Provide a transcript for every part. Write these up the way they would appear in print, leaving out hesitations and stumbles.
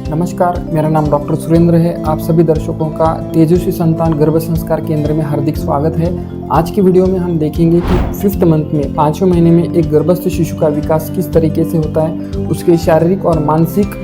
नमस्कार, मेरा नाम डॉक्टर सुरेंद्र है। आप सभी दर्शकों का तेजस्वी संतान गर्भ संस्कार केंद्र में हार्दिक स्वागत है। आज की वीडियो में हम देखेंगे कि 5th मंथ में 5वें महीने में एक गर्भस्थ शिशु का विकास किस तरीके से होता है, उसके शारीरिक और मानसिक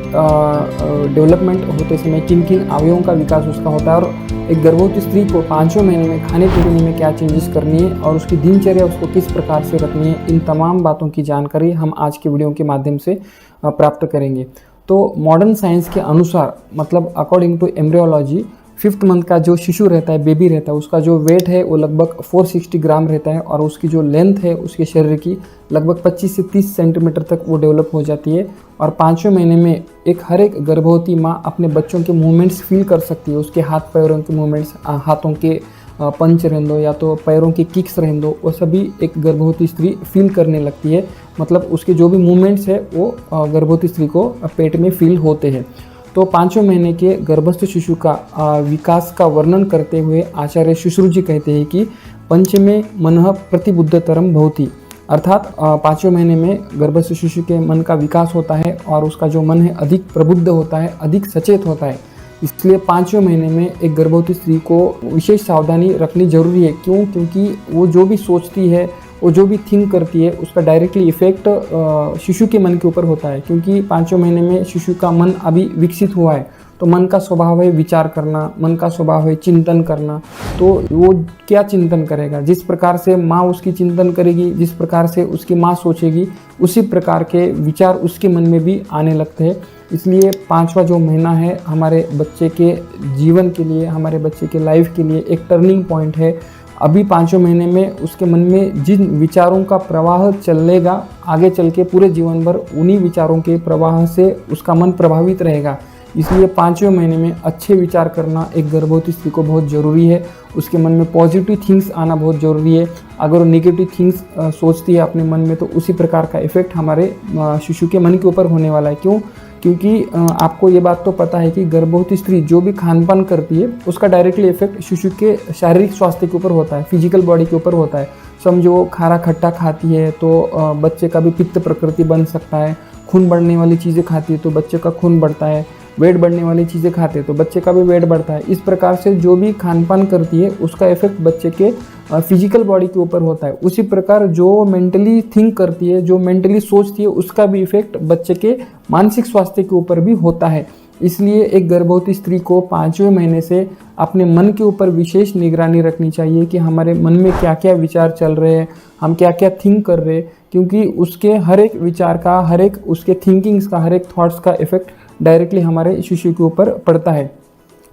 डेवलपमेंट होते समय किन किन अवयवों का विकास उसका होता है, और एक गर्भवती स्त्री को 5वें महीने में खाने पीने में क्या चेंजेस करनी है और उसकी दिनचर्या उसको किस प्रकार से रखनी है, इन तमाम बातों की जानकारी हम आज की वीडियो के माध्यम से प्राप्त करेंगे। तो मॉडर्न साइंस के अनुसार, मतलब according to embryology, 5th month का जो शिशु रहता है, बेबी रहता है, उसका जो वेट है वो लगभग 460 ग्राम रहता है और उसकी जो लेंथ है उसके शरीर की लगभग 25 से 30 सेंटीमीटर तक वो डेवलप हो जाती है। और 5वें महीने में हर एक गर्भवती माँ अपने बच्चों के मूवमेंट्स फील कर सकती है। उसके हाथ पैरों के मूवमेंट्स, हाथों के पंच रहने दो या तो पैरों की किक्स रहने दो, वो सभी एक गर्भवती स्त्री फील करने लगती है। मतलब उसके जो भी मूवमेंट्स है वो गर्भवती स्त्री को पेट में फील होते हैं। तो 5वें महीने के गर्भस्थ शिशु का विकास का वर्णन करते हुए आचार्य शुश्रुत जी कहते हैं कि पंचमे मनः प्रतिबुद्धतरम भवति, अर्थात 5वें महीने में गर्भस्थ शिशु के मन का विकास होता है और उसका जो मन है अधिक प्रबुद्ध होता है, अधिक सचेत होता है। इसलिए 5वें महीने में एक गर्भवती स्त्री को विशेष सावधानी रखनी जरूरी है। क्यों? क्योंकि वो जो भी सोचती है, वो जो भी थिंक करती है, उसका डायरेक्टली इफेक्ट शिशु के मन के ऊपर होता है। क्योंकि 5वें महीने में शिशु का मन अभी विकसित हुआ है, तो मन का स्वभाव है विचार करना, मन का स्वभाव है चिंतन करना। तो वो क्या चिंतन करेगा? जिस प्रकार से माँ उसकी चिंतन करेगी, जिस प्रकार से उसकी माँ सोचेगी, उसी प्रकार के विचार उसके मन में भी आने लगते हैं। इसलिए 5वां जो महीना है हमारे बच्चे के जीवन के लिए, हमारे बच्चे के लाइफ के लिए एक टर्निंग पॉइंट है। अभी 5वें महीने में उसके मन में जिन विचारों का प्रवाह चलेगा, आगे चल के पूरे जीवन भर उन्हीं विचारों के प्रवाह से उसका मन प्रभावित रहेगा। इसलिए 5वें महीने में अच्छे विचार करना एक गर्भवती स्त्री को बहुत ज़रूरी है। उसके मन में पॉजिटिव थिंग्स आना बहुत ज़रूरी है। अगर वो नेगेटिव थिंग्स सोचती है अपने मन में, तो उसी प्रकार का इफेक्ट हमारे शिशु के मन के ऊपर होने वाला है। क्यों? क्योंकि आपको ये बात तो पता है कि गर्भवती स्त्री जो भी खान पान करती है उसका डायरेक्टली इफेक्ट शिशु के शारीरिक स्वास्थ्य के ऊपर होता है, फिजिकल बॉडी के ऊपर होता है। समझो खारा खट्टा खाती है तो बच्चे का भी पित्त प्रकृति बन सकता है। खून बढ़ने वाली चीज़ें खाती है तो बच्चे का खून बढ़ता है। वेट बढ़ने वाली चीज़ें खाते हैं तो बच्चे का भी वेट बढ़ता है। इस प्रकार से जो भी खान पान करती है उसका इफेक्ट बच्चे के फिजिकल बॉडी के ऊपर होता है। उसी प्रकार जो मेंटली थिंक करती है, जो मेंटली सोचती है, उसका भी इफेक्ट बच्चे के मानसिक स्वास्थ्य के ऊपर भी होता है। इसलिए एक गर्भवती स्त्री को 5वें महीने से अपने मन के ऊपर विशेष निगरानी रखनी चाहिए कि हमारे मन में क्या क्या विचार चल रहे हैं, हम क्या क्या थिंक कर रहे हैं। क्योंकि उसके हर एक विचार का, हर एक उसके थिंकिंग्स का, हर एक थॉट्स का इफेक्ट डायरेक्टली हमारे शिशु के ऊपर पड़ता है।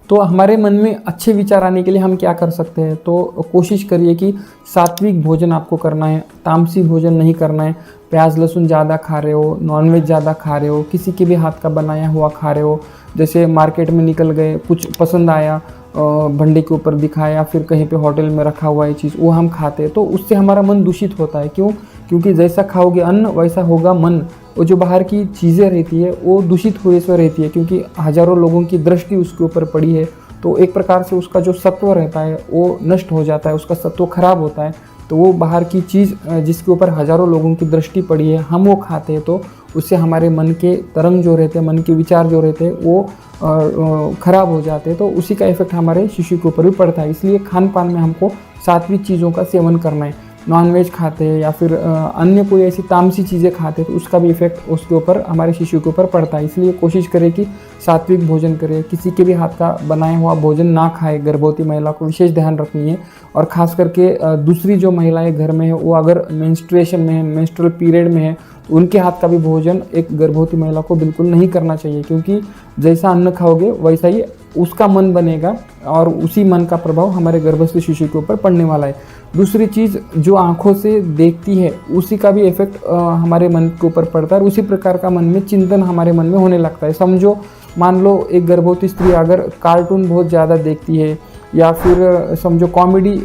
तो हमारे मन में अच्छे विचार आने के लिए हम क्या कर सकते हैं? तो कोशिश करिए कि सात्विक भोजन आपको करना है, तामसी भोजन नहीं करना है। प्याज लहसुन ज़्यादा खा रहे हो, नॉनवेज ज़्यादा खा रहे हो, किसी के भी हाथ का बनाया हुआ खा रहे हो, जैसे मार्केट में निकल गए, कुछ पसंद आया, भंडे के ऊपर दिखाया, फिर कहीं पे होटल में रखा हुआ ये चीज़ वो हम खाते हैं, तो उससे हमारा मन दूषित होता है। क्यों? क्योंकि जैसा खाओगे अन्न वैसा होगा मन। वो जो बाहर की चीज़ें रहती है वो दूषित हुए से रहती है, क्योंकि हज़ारों लोगों की दृष्टि उसके ऊपर पड़ी है। तो एक प्रकार से उसका जो सत्व रहता है वो नष्ट हो जाता है, उसका सत्व खराब होता है। तो वो बाहर की चीज़ जिसके ऊपर हज़ारों लोगों की दृष्टि पड़ी है, हम वो खाते हैं, तो उससे हमारे मन के तरंग जो रहते हैं, मन के विचार जो रहते हैं वो खराब हो जाते हैं। तो उसी का इफेक्ट हमारे शिशु के ऊपर भी पड़ता है। इसलिए खान पान में हमको सात्विक चीज़ों का सेवन करना है। नॉनवेज खाते हैं या फिर अन्य कोई ऐसी तामसी चीज़ें खाते हैं तो उसका भी इफेक्ट उसके ऊपर, हमारे शिशु के ऊपर पड़ता है। इसलिए कोशिश करें कि सात्विक भोजन करें, किसी के भी हाथ का बनाया हुआ भोजन ना खाए। गर्भवती महिला को विशेष ध्यान रखनी है। और ख़ास करके दूसरी जो महिलाएं घर में है, वो अगर मेंस्ट्रुएशन में है, मेंस्ट्रुअल पीरियड में है, तो उनके हाथ का भी भोजन एक गर्भवती महिला को बिल्कुल नहीं करना चाहिए। क्योंकि जैसा अन्न खाओगे वैसा ही उसका मन बनेगा और उसी मन का प्रभाव हमारे गर्भस्थ शिशु के ऊपर पड़ने वाला है। दूसरी चीज़, जो आँखों से देखती है उसी का भी इफेक्ट हमारे मन के ऊपर पड़ता है और उसी प्रकार का मन में चिंतन हमारे मन में होने लगता है। समझो, मान लो एक गर्भवती स्त्री अगर कार्टून बहुत ज़्यादा देखती है या फिर समझो कॉमेडी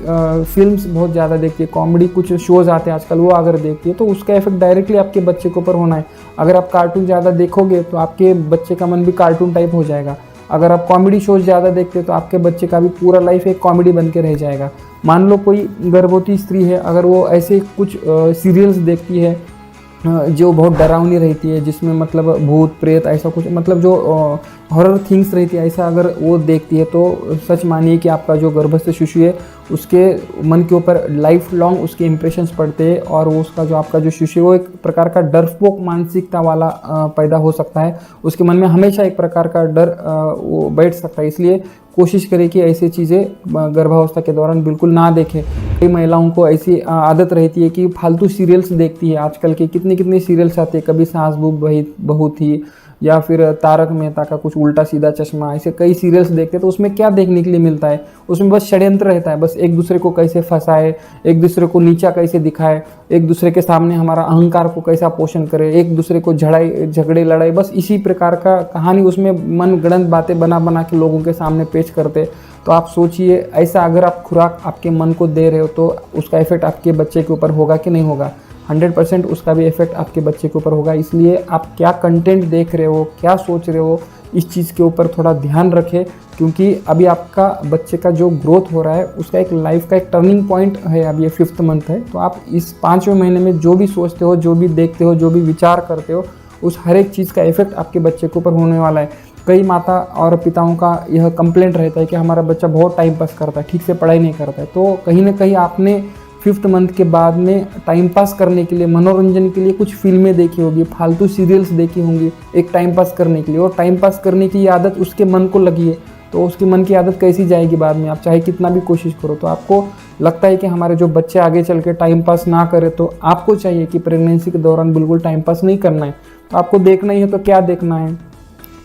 फिल्म्स बहुत ज़्यादा देखती है, कॉमेडी कुछ शोज़ आते हैं आजकल, वो अगर देखती है तो उसका इफेक्ट डायरेक्टली आपके बच्चे के ऊपर होना है। अगर आप कार्टून ज़्यादा देखोगे तो आपके बच्चे का मन भी कार्टून टाइप हो जाएगा। अगर आप कॉमेडी शोज ज़्यादा देखते हैं तो आपके बच्चे का भी पूरा लाइफ एक कॉमेडी बन के रह जाएगा। मान लो कोई गर्भवती स्त्री है, अगर वो ऐसे कुछ सीरियल्स देखती है जो बहुत डरावनी रहती है, जिसमें मतलब भूत प्रेत ऐसा कुछ मतलब जो हॉरर थिंग्स रहती है, ऐसा अगर वो देखती है तो सच मानिए कि आपका जो गर्भस्थ शिशु है उसके मन के ऊपर लाइफ लॉन्ग उसके इम्प्रेशंस पड़ते हैं, और वो उसका जो आपका जो शिशु है वो एक प्रकार का डरपोक मानसिकता वाला पैदा हो सकता है। उसके मन में हमेशा एक प्रकार का डर वो बैठ सकता है। इसलिए कोशिश करें कि ऐसी चीज़ें गर्भावस्था के दौरान बिल्कुल ना देखें। कई महिलाओं को ऐसी आदत रहती है कि फालतू सीरियल्स देखती है। आजकल के कितने सीरियल्स आते हैं, कभी सास बहू थी, या फिर तारक मेहता का कुछ उल्टा सीधा चश्मा, ऐसे कई सीरियल्स देखते हैं। तो उसमें क्या देखने के लिए मिलता है? उसमें बस षड्यंत्र रहता है, बस एक दूसरे को कैसे फंसाए, एक दूसरे को नीचा कैसे दिखाए, एक दूसरे के सामने हमारा अहंकार को कैसा पोषण करे, एक दूसरे को झगड़े लड़ाई, बस इसी प्रकार का कहानी उसमें मन गढ़ंत बातें बना के लोगों के सामने पेश करते। तो आप सोचिए, ऐसा अगर आप खुराक आपके मन को दे रहे हो तो उसका इफेक्ट आपके बच्चे के ऊपर होगा कि नहीं होगा? 100% उसका भी इफेक्ट आपके बच्चे के ऊपर होगा। इसलिए आप क्या कंटेंट देख रहे हो, क्या सोच रहे हो, इस चीज़ के ऊपर थोड़ा ध्यान रखें, क्योंकि अभी आपका बच्चे का जो ग्रोथ हो रहा है उसका एक लाइफ का एक टर्निंग पॉइंट है। अब ये 5th मंथ है, तो आप इस 5वें महीने में जो भी सोचते हो, जो भी देखते हो, जो भी विचार करते हो, उस हर एक चीज़ का इफेक्ट आपके बच्चे के ऊपर होने वाला है। कई माता और पिताओं का यह कंप्लेंट रहता है कि हमारा बच्चा बहुत टाइम पास करता है, ठीक से पढ़ाई नहीं करता है। तो कहीं ना कहीं आपने 5th मंथ के बाद में टाइम पास करने के लिए, मनोरंजन के लिए कुछ फिल्में देखी होगी, फालतू सीरियल्स देखी होंगी एक टाइम पास करने के लिए, और टाइम पास करने की आदत उसके मन को लगी है, तो उसके मन की आदत कैसी जाएगी बाद में? आप चाहे कितना भी कोशिश करो। तो आपको लगता है कि हमारे जो बच्चे आगे चल के टाइम पास ना करें, तो आपको चाहिए कि प्रेगनेंसी के दौरान बिल्कुल टाइम पास नहीं करना है। तो आपको देखना ही है तो क्या देखना है?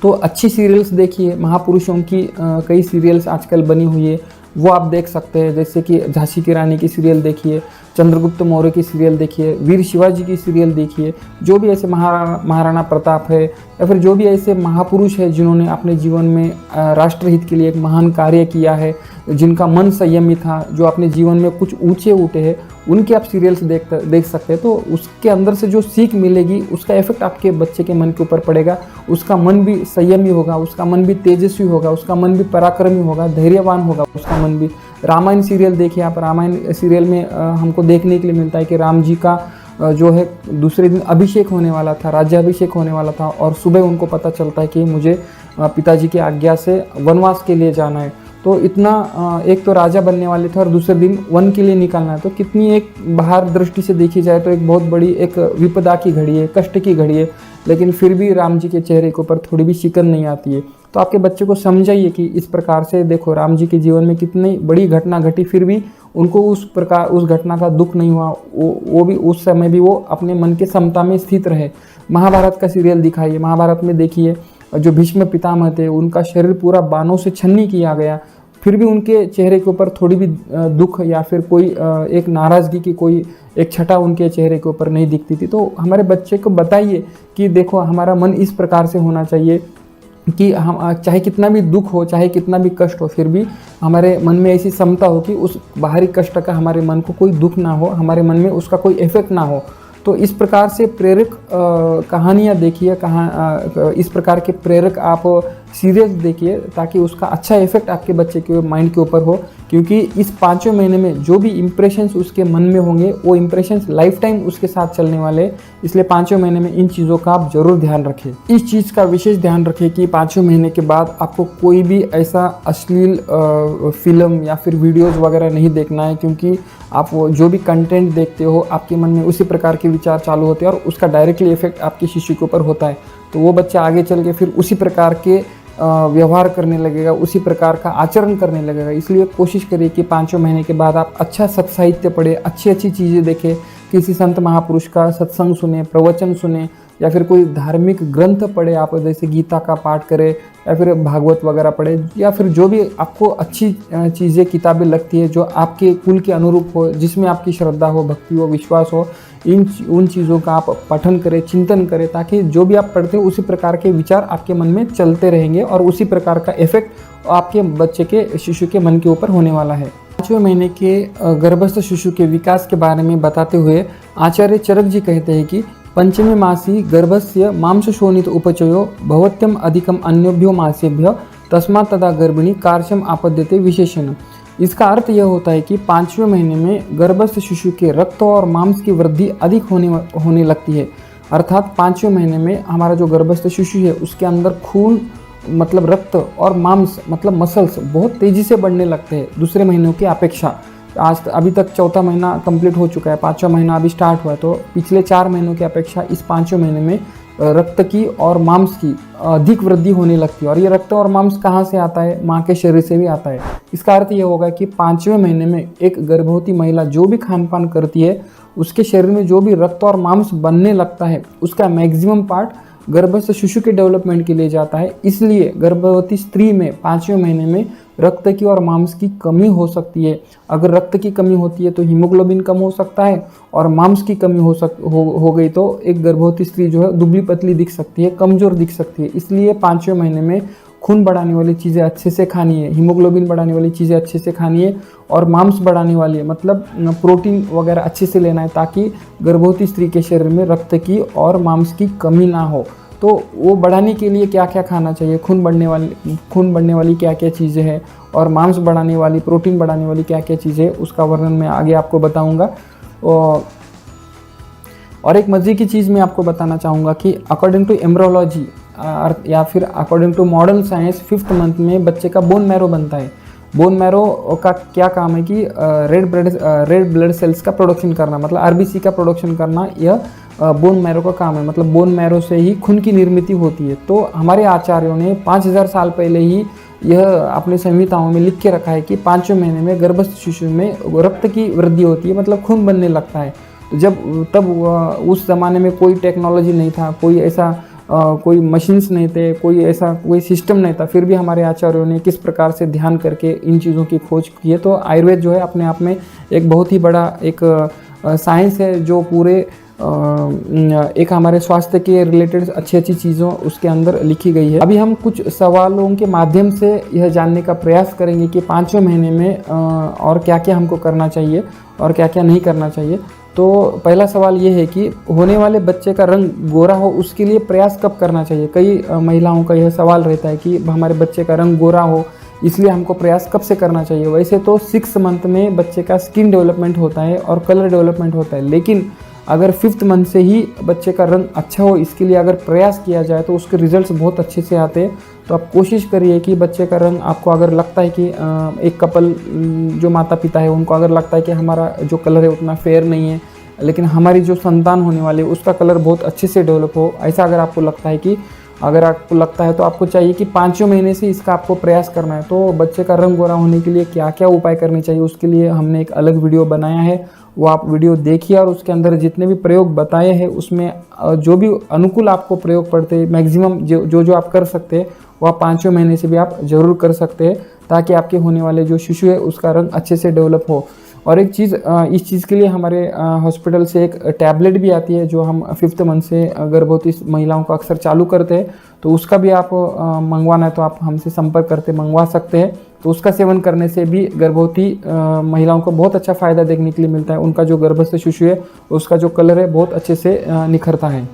तो अच्छी सीरियल्स देखिए, महापुरुषों की कई सीरियल्स आजकल बनी हुई है, वो आप देख सकते हैं। जैसे कि झांसी की रानी की सीरियल देखिए, चंद्रगुप्त मौर्य की सीरियल देखिए, वीर शिवाजी की सीरियल देखिए। जो भी ऐसे महाराणा प्रताप है, या फिर जो भी ऐसे महापुरुष है जिन्होंने अपने जीवन में राष्ट्रहित के लिए एक महान कार्य किया है, जिनका मन संयमी था, जो अपने जीवन में कुछ ऊंचे उठे हैं, उनके आप सीरियल्स देख सकते हैं। तो उसके अंदर से जो सीख मिलेगी उसका इफेक्ट आपके बच्चे के मन के ऊपर पड़ेगा। उसका मन भी संयमी होगा, उसका मन भी तेजस्वी होगा, उसका मन भी पराक्रमी होगा, धैर्यवान होगा उसका मन भी। रामायण सीरियल देखिए आप, रामायण सीरियल में हमको देखने के लिए मिलता है कि राम जी का जो है दूसरे दिन अभिषेक होने वाला था, राज्याभिषेक होने वाला था, और सुबह उनको पता चलता है कि मुझे पिताजी की आज्ञा से वनवास के लिए जाना है। तो इतना एक तो राजा बनने वाले थे और दूसरे दिन वन के लिए निकलना है। तो कितनी एक बाहर दृष्टि से देखी जाए तो एक बहुत बड़ी एक विपदा की घड़ी है, कष्ट की घड़ी है, लेकिन फिर भी राम जी के चेहरे के ऊपर थोड़ी भी शिकन नहीं आती है। तो आपके बच्चे को समझाइए कि इस प्रकार से देखो, राम जी के जीवन में कितनी बड़ी घटना घटी, फिर भी उनको उस घटना का दुख नहीं हुआ। वो भी उस समय भी वो अपने मन के समता में स्थित रहे। महाभारत का सीरियल दिखाइए, महाभारत में देखिए जो भीष्म पितामह थे, उनका शरीर पूरा बाणों से छन्नी किया गया, फिर भी उनके चेहरे के ऊपर थोड़ी भी दुख या फिर कोई एक नाराज़गी की कोई एक छटा उनके चेहरे के ऊपर नहीं दिखती थी। तो हमारे बच्चे को बताइए कि देखो, हमारा मन इस प्रकार से होना चाहिए कि हम चाहे कितना भी दुख हो, चाहे कितना भी कष्ट हो, फिर भी हमारे मन में ऐसी समता हो कि उस बाहरी कष्ट का हमारे मन को कोई दुख ना हो, हमारे मन में उसका कोई इफेक्ट ना हो। तो इस प्रकार से प्रेरक कहानियाँ देखिए, इस प्रकार के प्रेरक आप सीरियल्स देखिए, ताकि उसका अच्छा इफेक्ट आपके बच्चे के माइंड के ऊपर हो। क्योंकि इस 5वें महीने में जो भी इम्प्रेशंस उसके मन में होंगे, वो इम्प्रेशंस लाइफ टाइम उसके साथ चलने वाले। इसलिए 5वें महीने में इन चीज़ों का आप जरूर ध्यान रखें। इस चीज़ का विशेष ध्यान रखें कि 5वें महीने के बाद आपको कोई भी ऐसा अश्लील फिल्म या फिर वीडियोज़ वगैरह नहीं देखना है, क्योंकि आप वो जो भी कंटेंट देखते हो, आपके मन में उसी प्रकार के विचार चालू होते हैं और उसका डायरेक्टली इफेक्ट आपके शिशु के ऊपर होता है। तो वो बच्चा आगे चल के फिर उसी प्रकार के व्यवहार करने लगेगा, उसी प्रकार का आचरण करने लगेगा। इसलिए कोशिश करिए कि 5वें महीने के बाद आप अच्छा सत्साहित्य पढ़े, अच्छी अच्छी चीज़ें देखें, किसी संत महापुरुष का सत्संग सुने, प्रवचन सुने, या फिर कोई धार्मिक ग्रंथ पढ़े आप, जैसे गीता का पाठ करें या फिर भागवत वगैरह पढ़े, या फिर जो भी आपको अच्छी चीज़ें किताबें लगती है जो आपके कुल के अनुरूप हो, जिसमें आपकी श्रद्धा हो, भक्ति हो, विश्वास हो, उन चीज़ों का आप पठन करें, चिंतन करें, ताकि जो भी आप पढ़ते हो उसी प्रकार के विचार आपके मन में चलते रहेंगे और उसी प्रकार का इफेक्ट आपके बच्चे के शिशु के मन के ऊपर होने वाला है। 5वें महीने के गर्भस्थ शिशु के विकास के बारे में बताते हुए आचार्य चरक जी कहते हैं कि पंचमे मासी गर्भस्य मांसशोणित उपचयो भवत्यम अधिकम अन्योभ्यो मासेभ्य तस्मात् तदा गर्भिणी कार्शम आपद्यते विशेषण। इसका अर्थ यह होता है कि 5वें महीने में गर्भस्थ शिशु के रक्त और मांस की वृद्धि अधिक होने लगती है। अर्थात 5वें महीने में हमारा जो गर्भस्थ शिशु है उसके अंदर खून मतलब रक्त और मांस मतलब मसल्स बहुत तेज़ी से बढ़ने लगते हैं दूसरे महीनों की अपेक्षा। आज अभी तक चौथा महीना कंप्लीट हो चुका है, 5वां महीना अभी स्टार्ट हुआ है, तो पिछले 4 महीनों की अपेक्षा इस 5वें महीने में रक्त की और मांस की अधिक वृद्धि होने लगती है। और ये रक्त और मांस कहाँ से आता है? माँ के शरीर से भी आता है। इसका अर्थ ये होगा कि 5वें महीने में एक गर्भवती महिला जो भी खान पान करती है उसके शरीर में जो भी रक्त और मांस बनने लगता है उसका मैक्सिमम पार्ट गर्भस्थ शिशु के डेवलपमेंट के लिए जाता है। इसलिए गर्भवती स्त्री में 5वें महीने में रक्त की और मांस की कमी हो सकती है। अगर रक्त की कमी होती है तो हीमोग्लोबिन कम हो सकता है, और मांस की कमी हो गई तो एक गर्भवती स्त्री जो है दुबली पतली दिख सकती है, कमज़ोर दिख सकती है। इसलिए 5वें महीने में खून बढ़ाने वाली चीज़ें अच्छे से खानी है, हीमोग्लोबिन बढ़ाने वाली चीज़ें अच्छे से खानी है, और मांस बढ़ाने वाली मतलब प्रोटीन वगैरह अच्छे से लेना है ताकि गर्भवती स्त्री के शरीर में रक्त की और मांस की कमी ना हो। तो वो बढ़ाने के लिए क्या क्या खाना चाहिए, खून बढ़ने वाली क्या क्या चीज़ें हैं, और मांस बढ़ाने वाली, प्रोटीन बढ़ाने वाली क्या क्या चीज़ें, उसका वर्णन मैं आगे आपको बताऊंगा। और एक मज़े की चीज़ मैं आपको बताना चाहूँगा कि अकॉर्डिंग टू एम्ब्रोलॉजी या फिर according to modern science 5th month में बच्चे का बोन मैरो बनता है। बोन मैरो का क्या काम है कि रेड ब्लड सेल्स का प्रोडक्शन करना, मतलब आरबीसी का प्रोडक्शन करना, यह बोन मैरो का काम है। मतलब बोन मैरो से ही खून की निर्मित होती है। तो हमारे आचार्यों ने 5000 साल पहले ही यह अपने संहिताओं में लिख के रखा है कि 5वें महीने में गर्भस्थ शिशु में रक्त की वृद्धि होती है, मतलब खून बनने लगता है। तब उस ज़माने में कोई टेक्नोलॉजी नहीं था, कोई ऐसा कोई मशीन्स नहीं थे, कोई सिस्टम नहीं था, फिर भी हमारे आचार्यों ने किस प्रकार से ध्यान करके इन चीज़ों की खोज की है। तो आयुर्वेद जो है अपने आप में एक बहुत ही बड़ा एक साइंस है जो पूरे एक हमारे स्वास्थ्य के रिलेटेड अच्छी अच्छी चीज़ों उसके अंदर लिखी गई है। अभी हम कुछ सवालों के माध्यम से यह जानने का प्रयास करेंगे कि 5वें महीने में और क्या क्या हमको करना चाहिए और क्या क्या नहीं करना चाहिए। तो पहला सवाल ये है कि होने वाले बच्चे का रंग गोरा हो उसके लिए प्रयास कब करना चाहिए। कई महिलाओं का यह सवाल रहता है कि हमारे बच्चे का रंग गोरा हो इसलिए हमको प्रयास कब से करना चाहिए। वैसे तो 6 मंथ में बच्चे का स्किन डेवलपमेंट होता है और कलर डेवलपमेंट होता है, लेकिन अगर 5th मंथ से ही बच्चे का रंग अच्छा हो इसके लिए अगर प्रयास किया जाए तो उसके रिजल्ट्स बहुत अच्छे से आते हैं। तो आप कोशिश करिए कि बच्चे का रंग आपको अगर लगता है कि एक कपल जो माता पिता है उनको अगर लगता है कि हमारा जो कलर है उतना फेयर नहीं है, लेकिन हमारी जो संतान होने वाली है उसका कलर बहुत अच्छे से डेवलप हो, ऐसा अगर आपको लगता है तो आपको चाहिए कि 5वें महीने से इसका आपको प्रयास करना है। तो बच्चे का रंग गोरा होने के लिए क्या क्या उपाय करने चाहिए उसके लिए हमने एक अलग वीडियो बनाया है, वो आप वीडियो देखिए और उसके अंदर जितने भी प्रयोग बताए हैं उसमें जो भी अनुकूल आपको प्रयोग पड़ते हैं मैक्सिमम जो आप कर सकते हैं वो आप 5वें महीने से भी आप ज़रूर कर सकते हैं ताकि आपके होने वाले जो शिशु है उसका रंग अच्छे से डेवलप हो। और एक चीज़, इस चीज़ के लिए हमारे हॉस्पिटल से एक टैबलेट भी आती है जो हम 5th मंथ से गर्भवती महिलाओं को अक्सर चालू करते हैं, तो उसका भी आप मंगवाना है तो आप हमसे संपर्क करते मंगवा सकते हैं। तो उसका सेवन करने से भी गर्भवती महिलाओं को बहुत अच्छा फ़ायदा देखने के लिए मिलता है। उनका जो गर्भस्थ शिशु है उसका जो कलर है बहुत अच्छे से निखरता है।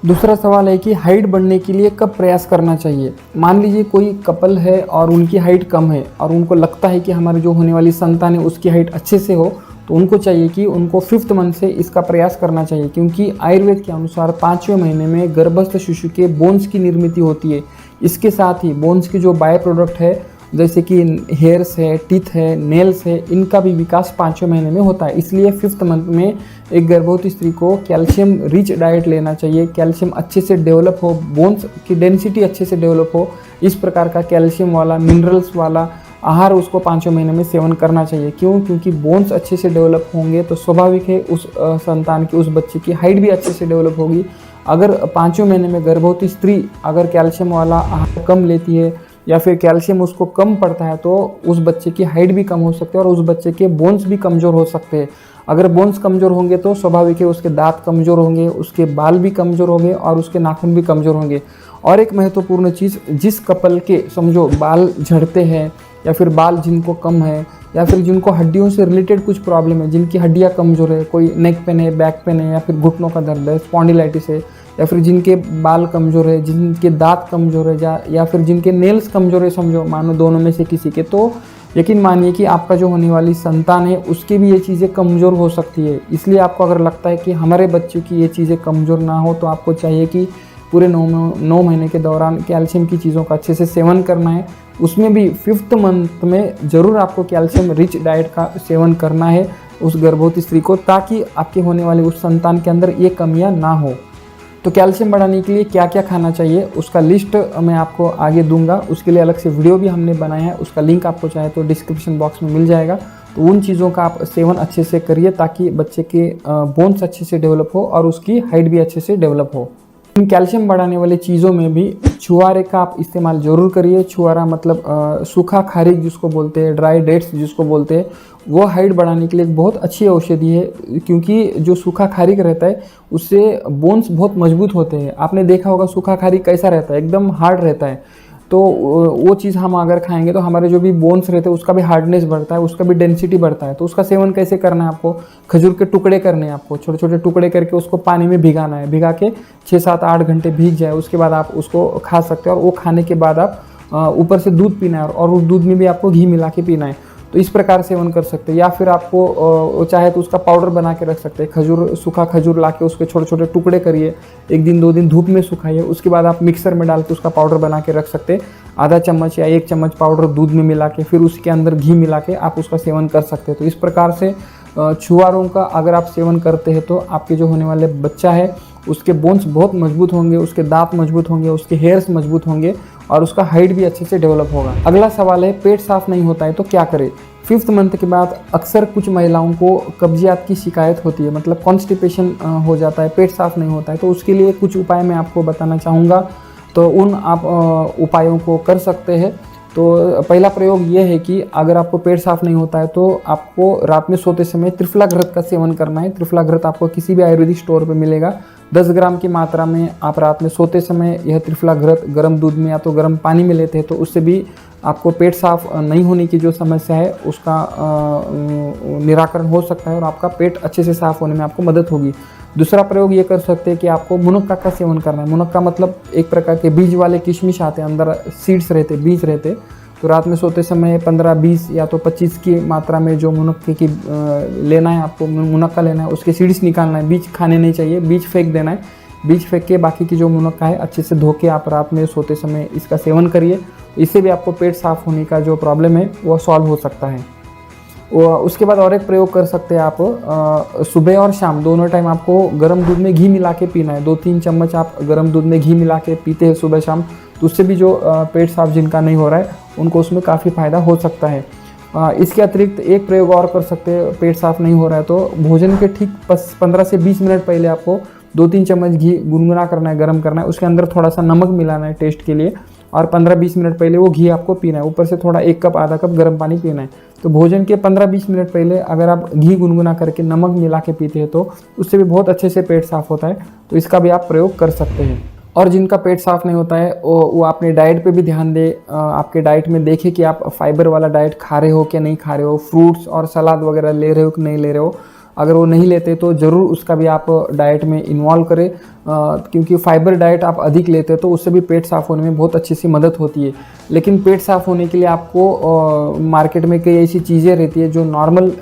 दूसरा सवाल है कि हाइट बढ़ने के लिए कब प्रयास करना चाहिए। मान लीजिए कोई कपल है और उनकी हाइट कम है और उनको लगता है कि हमारी जो होने वाली संतान है उसकी हाइट अच्छे से हो, तो उनको चाहिए कि उनको 5th मंथ से इसका प्रयास करना चाहिए, क्योंकि आयुर्वेद के अनुसार 5वें महीने में गर्भस्थ शिशु के बोन्स की निर्मित होती है। इसके साथ ही बोन्स की जो बाय प्रोडक्ट है जैसे कि हेयर्स है, टीथ है, नेल्स है, इनका भी विकास 5वें महीने में होता है। इसलिए 5th मंथ में एक गर्भवती स्त्री को कैल्शियम रिच डाइट लेना चाहिए, कैल्शियम अच्छे से डेवलप हो, बोन्स की डेंसिटी अच्छे से डेवलप हो, इस प्रकार का कैल्शियम वाला मिनरल्स वाला आहार उसको 5वें महीने में सेवन करना चाहिए। क्यों? क्योंकि बोन्स अच्छे से डेवलप होंगे तो स्वाभाविक है उस संतान की, उस बच्चे की हाइट भी अच्छे से डेवलप होगी। अगर 5वें महीने में गर्भवती स्त्री अगर कैल्शियम वाला आहार कम लेती है या फिर कैल्शियम उसको कम पड़ता है तो उस बच्चे की हाइट भी कम हो सकती है और उस बच्चे के बोन्स भी कमज़ोर हो सकते हैं। अगर बोन्स कमज़ोर होंगे तो स्वाभाविक है उसके दांत कमज़ोर होंगे, उसके बाल भी कमज़ोर होंगे और उसके नाखून भी कमज़ोर होंगे। और एक महत्वपूर्ण चीज़, जिस कपल के समझो बाल झड़ते हैं या फिर बाल जिनको कम है या फिर जिनको हड्डियों से रिलेटेड कुछ प्रॉब्लम है, जिनकी हड्डियाँ कमज़ोर है, कोई नेक पेन है, बैक पेन है या फिर घुटनों का दर्द है, स्पॉन्डिलाइटिस है, या फिर जिनके बाल कमज़ोर है, जिनके दांत कमज़ोर है या फिर जिनके नेल्स कमज़ोर है, समझो मानो दोनों में से किसी के, तो यकीन मानिए कि आपका जो होने वाली संतान है उसकी भी ये चीज़ें कमज़ोर हो सकती है। इसलिए आपको अगर लगता है कि हमारे बच्चे की ये चीज़ें कमज़ोर ना हो, तो आपको चाहिए कि पूरे 9 महीने के दौरान कैल्शियम की चीज़ों का अच्छे से सेवन करना है। उसमें भी 5th मंथ में ज़रूर आपको कैल्शियम रिच डाइट का सेवन करना है उस गर्भवती स्त्री को, ताकि आपके होने वाले उस संतान के अंदर ये कमियां ना हो। तो कैल्शियम बढ़ाने के लिए क्या क्या खाना चाहिए उसका लिस्ट मैं आपको आगे दूंगा। उसके लिए अलग से वीडियो भी हमने बनाया है, उसका लिंक आपको चाहे तो डिस्क्रिप्शन बॉक्स में मिल जाएगा। तो उन चीज़ों का आप सेवन अच्छे से करिए ताकि बच्चे के बोन्स अच्छे से डेवलप हो और उसकी हाइट भी अच्छे से डेवलप हो। इन कैल्शियम बढ़ाने वाली चीज़ों में भी छुआरे का आप इस्तेमाल ज़रूर करिए। छुआरा मतलब सूखा खारीक जिसको बोलते हैं, ड्राई डेट्स जिसको बोलते हैं, वो हाइट बढ़ाने के लिए एक बहुत अच्छी औषधि है, क्योंकि जो सूखा खारीक रहता है उससे बोन्स बहुत मजबूत होते हैं। आपने देखा होगा सूखा खारीक कैसा रहता है, एकदम हार्ड रहता है। तो वो चीज़ हम अगर खाएंगे तो हमारे जो भी बोन्स रहते हैं उसका भी हार्डनेस बढ़ता है, उसका भी डेंसिटी बढ़ता है। तो उसका सेवन कैसे करना है, आपको खजूर के टुकड़े करने हैं, आपको छोटे छोटे टुकड़े करके उसको पानी में भिगाना है। भिगा के 6, 7, 8 घंटे भीग जाए, उसके बाद आप उसको खा सकते हैं। और वो खाने के बाद आप ऊपर से दूध पीना है, और उस दूध में भी आपको घी मिला के पीना है। तो इस प्रकार सेवन कर सकते हैं। या फिर आपको चाहे तो उसका पाउडर बना के रख सकते हैं। खजूर, सूखा खजूर ला के उसके छोटे छोटे टुकड़े करिए, 1 दिन 2 दिन धूप में सुखाइए, उसके बाद आप मिक्सर में डाल के उसका पाउडर बना के रख सकते हैं। आधा चम्मच या 1 चम्मच पाउडर दूध में मिला के फिर उसके अंदर घी मिला के आप उसका सेवन कर सकते हैं। तो इस प्रकार से छुआरों का अगर आप सेवन करते हैं तो आपके जो होने वाले बच्चा है उसके बोन्स बहुत मजबूत होंगे, उसके दांत मजबूत होंगे, उसके हेयर्स मजबूत होंगे और उसका हाइट भी अच्छे से डेवलप होगा। अगला सवाल है, पेट साफ नहीं होता है तो क्या करें। 5th मंथ के बाद अक्सर कुछ महिलाओं को कब्जियत की शिकायत होती है, मतलब कॉन्स्टिपेशन हो जाता है, पेट साफ नहीं होता है। तो उसके लिए कुछ उपाय मैं आपको बताना चाहूँगा, तो उन आप उपायों को कर सकते हैं। तो पहला प्रयोग ये है कि अगर आपको पेट साफ नहीं होता है तो आपको रात में सोते समय त्रिफला घृत का सेवन करना है। त्रिफला घृत आपको किसी भी आयुर्वेदिक स्टोर पे मिलेगा। 10 ग्राम की मात्रा में आप रात में सोते समय यह त्रिफला घृत गर्म दूध में या तो गर्म पानी में लेते हैं, तो उससे भी आपको पेट साफ नहीं होने की जो समस्या है उसका निराकरण हो सकता है और आपका पेट अच्छे से साफ होने में आपको मदद होगी। दूसरा प्रयोग ये कर सकते हैं कि आपको मुनक्का का सेवन करना है। मुनक्का मतलब एक प्रकार के बीज वाले किशमिश आते हैं, अंदर सीड्स रहते, बीज रहते। तो रात में सोते समय 15, 20 या तो 25 की मात्रा में जो मुनक्के की लेना है, आपको मुनक्का लेना है, उसके सीड्स निकालना है। बीज खाने नहीं चाहिए, बीज फेंक देना है। बीज फेंक के बाकी की जो मुनक्का है अच्छे से धो के आप रात में सोते समय इसका सेवन करिए। इससे भी आपको पेट साफ होने का जो प्रॉब्लम है वो सॉल्व हो सकता है। उसके बाद और एक प्रयोग कर सकते हैं आप, सुबह और शाम दोनों टाइम आपको गर्म दूध में घी मिला के पीना है। 2-3 चम्मच आप गर्म दूध में घी मिला के पीते हैं सुबह शाम, तो उससे भी जो पेट साफ जिनका नहीं हो रहा है उनको उसमें काफ़ी फ़ायदा हो सकता है। इसके अतिरिक्त एक प्रयोग और कर सकते हैं, पेट साफ नहीं हो रहा है तो भोजन के ठीक 15 से 20 मिनट पहले आपको 2-3 चम्मच घी गुनगुना करना है, गर्म करना है, उसके अंदर थोड़ा सा नमक मिलाना है टेस्ट के लिए, और 15-20 मिनट पहले वो घी आपको पीना है। ऊपर से थोड़ा 1 कप आधा कप गर्म पानी पीना है। तो भोजन के 15-20 मिनट पहले अगर आप घी गुनगुना करके नमक मिला के पीते हैं तो उससे भी बहुत अच्छे से पेट साफ होता है। तो इसका भी आप प्रयोग कर सकते हैं। और जिनका पेट साफ नहीं होता है वो अपने डाइट पे भी ध्यान दे। आपके डाइट में देखें कि आप फाइबर वाला डाइट खा रहे हो कि नहीं खा रहे हो, फ्रूट्स और सलाद वगैरह ले रहे हो कि नहीं ले रहे हो। अगर वो नहीं लेते तो ज़रूर उसका भी आप डाइट में इन्वॉल्व करें, क्योंकि फाइबर डाइट आप अधिक लेते हैं तो उससे भी पेट साफ़ होने में बहुत अच्छी सी मदद होती है। लेकिन पेट साफ़ होने के लिए आपको मार्केट में कई ऐसी चीज़ें रहती है जो नॉर्मल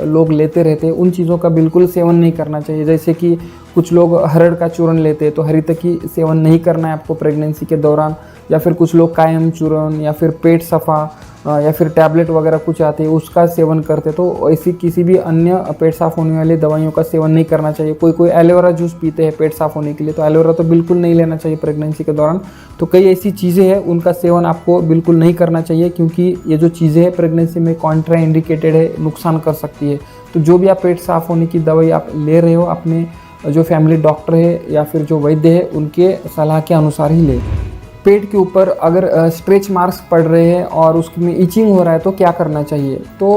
लोग लेते रहते हैं, उन चीज़ों का बिल्कुल सेवन नहीं करना चाहिए। जैसे कि कुछ लोग हरड़ का चूर्ण लेते हैं, तो हरीतकी सेवन नहीं करना है आपको प्रेगनेंसी के दौरान। या फिर कुछ लोग कायम चूर्ण या फिर पेट सफ़ा या फिर टैबलेट वगैरह कुछ आते हैं उसका सेवन करते, तो ऐसी किसी भी अन्य पेट साफ़ होने वाली दवाइयों का सेवन नहीं करना चाहिए। कोई एलोवेरा जूस पीते हैं पेट साफ़ होने के लिए, तो एलोवेरा तो बिल्कुल नहीं लेना चाहिए प्रेगनेंसी के दौरान। तो कई ऐसी चीज़ें हैं उनका सेवन आपको बिल्कुल नहीं करना चाहिए, क्योंकि ये जो चीज़ें हैं प्रेगनेंसी में कॉन्ट्रा इंडिकेटेड है, नुकसान कर सकती है। तो जो भी आप पेट साफ़ होने की दवाई आप ले रहे हो, अपने जो फैमिली डॉक्टर है या फिर जो वैद्य है उनके सलाह के अनुसार ही लें। पेट के ऊपर अगर स्ट्रेच मार्क्स पड़ रहे हैं और उसमें इचिंग हो रहा है तो क्या करना चाहिए। तो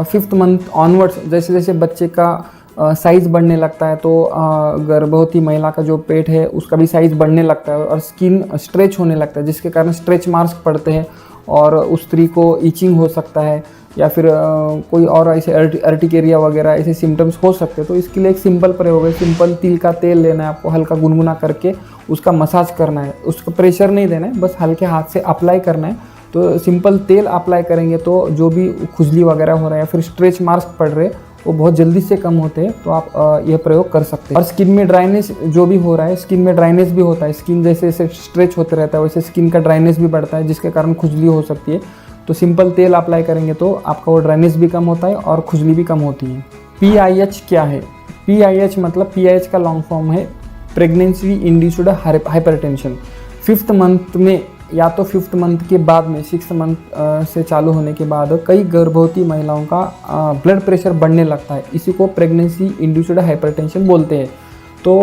5th मंथ ऑनवर्ड्स जैसे जैसे बच्चे का साइज़ बढ़ने लगता है तो गर्भवती महिला का जो पेट है उसका भी साइज़ बढ़ने लगता है और स्किन स्ट्रेच होने लगता है, जिसके कारण स्ट्रेच मार्क्स पड़ते हैं और उस स्त्री को इचिंग हो सकता है या फिर कोई और ऐसे अर्टिकेरिया वगैरह ऐसे सिम्टम्स हो सकते हैं। तो इसके लिए एक सिंपल प्रयोग है, सिंपल तिल का तेल लेना है आपको, हल्का गुनगुना करके उसका मसाज करना है, उसका प्रेशर नहीं देना है, बस हल्के हाथ से अप्लाई करना है तो सिंपल तेल अप्लाई करेंगे तो जो भी खुजली वगैरह हो रहा है या फिर स्ट्रेच मार्क्स पड़ रहे वो बहुत जल्दी से कम होते हैं, तो आप यह प्रयोग कर सकते हैं। और स्किन में ड्राइनेस जो भी हो रहा है, स्किन में ड्राइनेस भी होता है, स्किन जैसे जैसे स्ट्रेच होते रहता है वैसे स्किन का ड्राइनेस भी बढ़ता है, जिसके कारण खुजली हो सकती है। तो सिंपल तेल अप्लाई करेंगे तो आपका वो ड्राइनेस भी कम होता है और खुजली भी कम होती है। PIH क्या है? PIH मतलब PIH का लॉन्ग फॉर्म है pregnancy induced hypertension. 5th month में या तो 5th मंथ के बाद में 6th मंथ से चालू होने के बाद कई गर्भवती महिलाओं का ब्लड प्रेशर बढ़ने लगता है। इसी को प्रेगनेंसी इंड्यूस्ड हाइपरटेंशन बोलते हैं। तो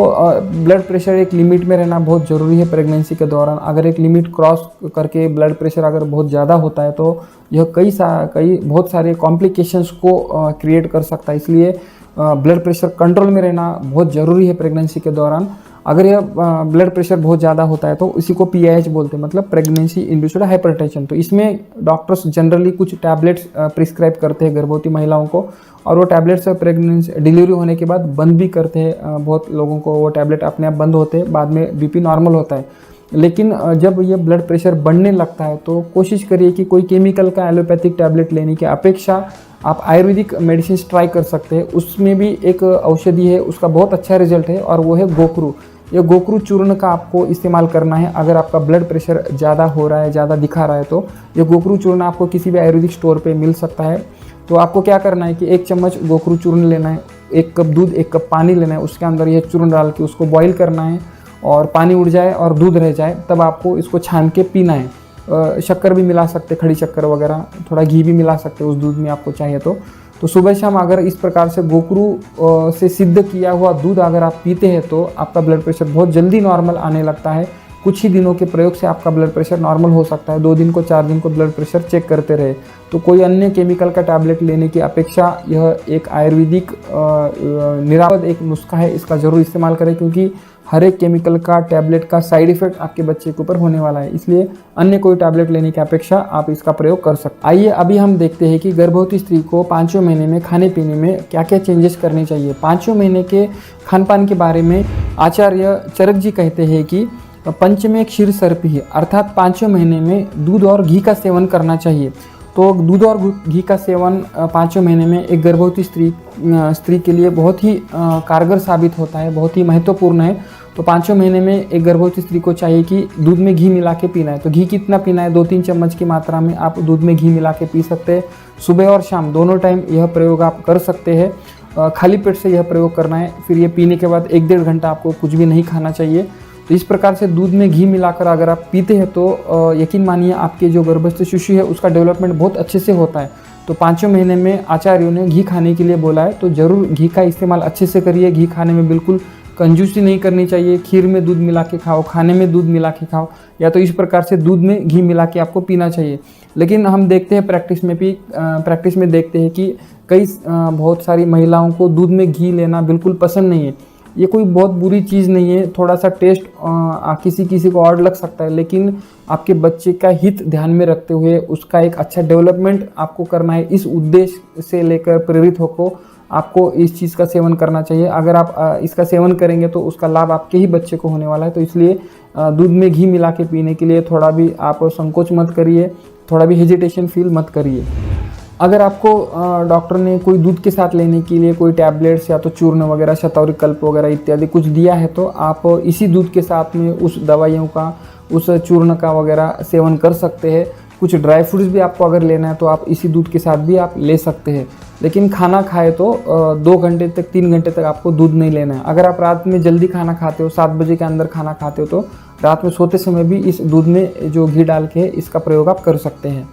ब्लड प्रेशर एक लिमिट में रहना बहुत ज़रूरी है प्रेगनेंसी के दौरान। अगर एक लिमिट क्रॉस करके ब्लड प्रेशर अगर बहुत ज़्यादा होता है तो यह बहुत सारे कॉम्प्लिकेशंस को क्रिएट कर सकता है। इसलिए ब्लड प्रेशर कंट्रोल में रहना बहुत ज़रूरी है प्रेगनेंसी के दौरान। अगर यह ब्लड प्रेशर बहुत ज़्यादा होता है तो इसी को PIH बोलते हैं, मतलब प्रेगनेंसी इंड्यूस्ड हाइपरटेंशन। तो इसमें डॉक्टर्स जनरली कुछ टैबलेट्स प्रिस्क्राइब करते हैं गर्भवती महिलाओं को, और वो टैबलेट्स प्रेगनेंसी डिलीवरी होने के बाद बंद भी करते हैं। बहुत लोगों को वो टैबलेट अपने आप बंद होते हैं, बाद में BP नॉर्मल होता है। लेकिन जब ये ब्लड प्रेशर बढ़ने लगता है तो कोशिश करिए कि कोई केमिकल का एलोपैथिक टैबलेट लेने की अपेक्षा आप आयुर्वेदिक मेडिसिन ट्राई कर सकते हैं। उसमें भी एक औषधि है, उसका बहुत अच्छा रिजल्ट है, और वो है गोकरू। ये गोकरू चूर्ण का आपको इस्तेमाल करना है अगर आपका ब्लड प्रेशर ज़्यादा हो रहा है, ज़्यादा दिखा रहा है। तो ये गोकरू चूर्ण आपको किसी भी आयुर्वेदिक स्टोर पे मिल सकता है। तो आपको क्या करना है कि 1 चम्मच गोकरू चूर्ण लेना है, 1 कप दूध, 1 कप पानी लेना है, उसके अंदर ये चूर्ण डाल के उसको बॉईल करना है, और पानी उड़ जाए और दूध रह जाए तब आपको इसको छान के पीना है। शक्कर भी मिला सकते, खड़ी शक्कर वगैरह, थोड़ा घी भी मिला सकते उस दूध में आपको चाहिए तो सुबह शाम अगर इस प्रकार से गोकरू से सिद्ध किया हुआ दूध अगर आप पीते हैं तो आपका ब्लड प्रेशर बहुत जल्दी नॉर्मल आने लगता है। कुछ ही दिनों के प्रयोग से आपका ब्लड प्रेशर नॉर्मल हो सकता है। 2 दिन को 4 दिन को ब्लड प्रेशर चेक करते रहे। तो कोई अन्य केमिकल का टैबलेट लेने की अपेक्षा यह एक आयुर्वेदिक निरापद एक नुस्खा है, इसका ज़रूर इस्तेमाल करें, क्योंकि हर एक केमिकल का टैबलेट का साइड इफेक्ट आपके बच्चे के ऊपर होने वाला है। इसलिए अन्य कोई टैबलेट लेने की अपेक्षा आप इसका प्रयोग कर सकते हैं। आइए अभी हम देखते हैं कि गर्भवती स्त्री को 5वें महीने में खाने पीने में क्या क्या चेंजेस करने चाहिए। 5वें महीने के खान पान के बारे में आचार्य चरक जी कहते हैं कि पंचमे क्षीर सर्पी, अर्थात 5वें महीने में दूध और घी का सेवन करना चाहिए। तो दूध और घी का सेवन 5वें महीने में एक गर्भवती स्त्री के लिए बहुत ही कारगर साबित होता है, बहुत ही महत्वपूर्ण है। तो 5वें महीने में एक गर्भवती स्त्री को चाहिए कि दूध में घी मिला के पीना है। तो घी कितना पीना है? 2-3 चम्मच की मात्रा में आप दूध में घी मिला के पी सकते हैं। सुबह और शाम दोनों टाइम यह प्रयोग आप कर सकते हैं। खाली पेट से यह प्रयोग करना है। फिर ये पीने के बाद 1-1.5 घंटा आपको कुछ भी नहीं खाना चाहिए। तो इस प्रकार से दूध में घी मिलाकर अगर आप पीते हैं तो यकीन मानिए आपके जो गर्भस्थ शिशु है उसका डेवलपमेंट बहुत अच्छे से होता है। तो 5वें महीने में आचार्यों ने घी खाने के लिए बोला है, तो ज़रूर घी का इस्तेमाल अच्छे से करिए। घी खाने में बिल्कुल कंजूसी नहीं करनी चाहिए। खीर में दूध मिला के खाओ, खाने में दूध मिला के खाओ, या तो इस प्रकार से दूध में घी मिला के आपको पीना चाहिए। लेकिन हम देखते हैं प्रैक्टिस में देखते हैं कि कई बहुत सारी महिलाओं को दूध में घी लेना बिल्कुल पसंद नहीं है। ये कोई बहुत बुरी चीज़ नहीं है, थोड़ा सा टेस्ट किसी को और लग सकता है, लेकिन आपके बच्चे का हित ध्यान में रखते हुए उसका एक अच्छा डेवलपमेंट आपको करना है। इस उद्देश्य से लेकर प्रेरित होकर आपको इस चीज़ का सेवन करना चाहिए। अगर आप इसका सेवन करेंगे तो उसका लाभ आपके ही बच्चे को होने वाला है। तो इसलिए दूध में घी मिला के पीने के लिए थोड़ा भी आप संकोच मत करिए, थोड़ा भी हेजिटेशन फील मत करिए। अगर आपको डॉक्टर ने कोई दूध के साथ लेने के लिए कोई टैबलेट्स या तो चूर्ण वगैरह, शतौरी कल्प वगैरह इत्यादि कुछ दिया है तो आप इसी दूध के साथ में उस दवाइयों का, उस चूर्ण का वगैरह सेवन कर सकते हैं। कुछ ड्राई फ्रूट्स भी आपको अगर लेना है तो आप इसी दूध के साथ भी आप ले सकते हैं। लेकिन खाना खाए तो 2 घंटे तक 3 घंटे तक आपको दूध नहीं लेना है। अगर आप रात में जल्दी खाना खाते हो, 7 बजे के अंदर खाना खाते हो, तो रात में सोते समय भी इस दूध में जो घी डाल के इसका प्रयोग आप कर सकते हैं।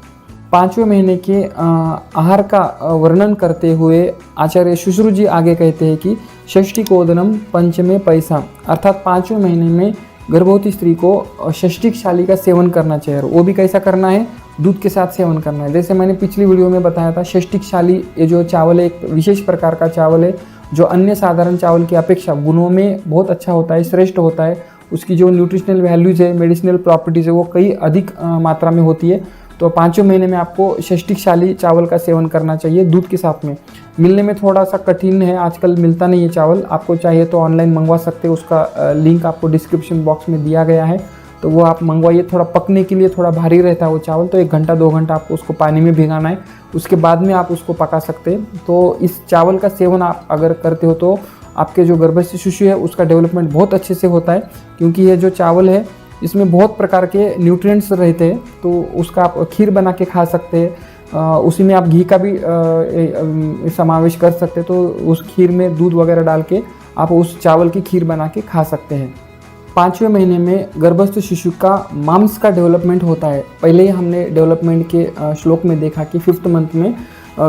5वें महीने के आहार का वर्णन करते हुए आचार्य शुश्रु जी आगे कहते हैं कि षष्टिकोदनम पंचमे पैसा, अर्थात 5वें महीने में गर्भवती स्त्री को षष्टिक शाली का सेवन करना चाहिए। वो भी कैसा करना है? दूध के साथ सेवन करना है। जैसे मैंने पिछली वीडियो में बताया था, षष्टिक शाली ये जो चावल है एक विशेष प्रकार का चावल है जो अन्य साधारण चावल की अपेक्षा गुणों में बहुत अच्छा होता है, श्रेष्ठ होता है। उसकी जो न्यूट्रिशनल वैल्यूज़ है, मेडिसिनल प्रॉपर्टीज़ है, वो कई अधिक मात्रा में होती है। तो 5वें महीने में आपको षष्टिक शाली चावल का सेवन करना चाहिए दूध के साथ में। मिलने में थोड़ा सा कठिन है, आजकल मिलता नहीं है चावल। आपको चाहिए तो ऑनलाइन मंगवा सकते हो, उसका लिंक आपको डिस्क्रिप्शन बॉक्स में दिया गया है। तो वो आप मंगवाइए। थोड़ा पकने के लिए थोड़ा भारी रहता है वो चावल, तो 1 घंटा 2 घंटा आपको उसको पानी में भिगाना है, उसके बाद में आप उसको पका सकते हैं। तो इस चावल का सेवन आप अगर करते हो तो आपके जो गर्भस्थ शिशु है उसका डेवलपमेंट बहुत अच्छे से होता है, क्योंकि ये जो चावल है इसमें बहुत प्रकार के न्यूट्रिएंट्स रहते हैं। तो उसका आप खीर बना के खा सकते हैं, उसी में आप घी का भी समावेश कर सकते हैं। तो उस खीर में दूध वगैरह डाल के आप उस चावल की खीर बना के खा सकते हैं। 5वें महीने में गर्भस्थ शिशु का मांस का डेवलपमेंट होता है। पहले ही हमने डेवलपमेंट के श्लोक में देखा कि 5th मंथ में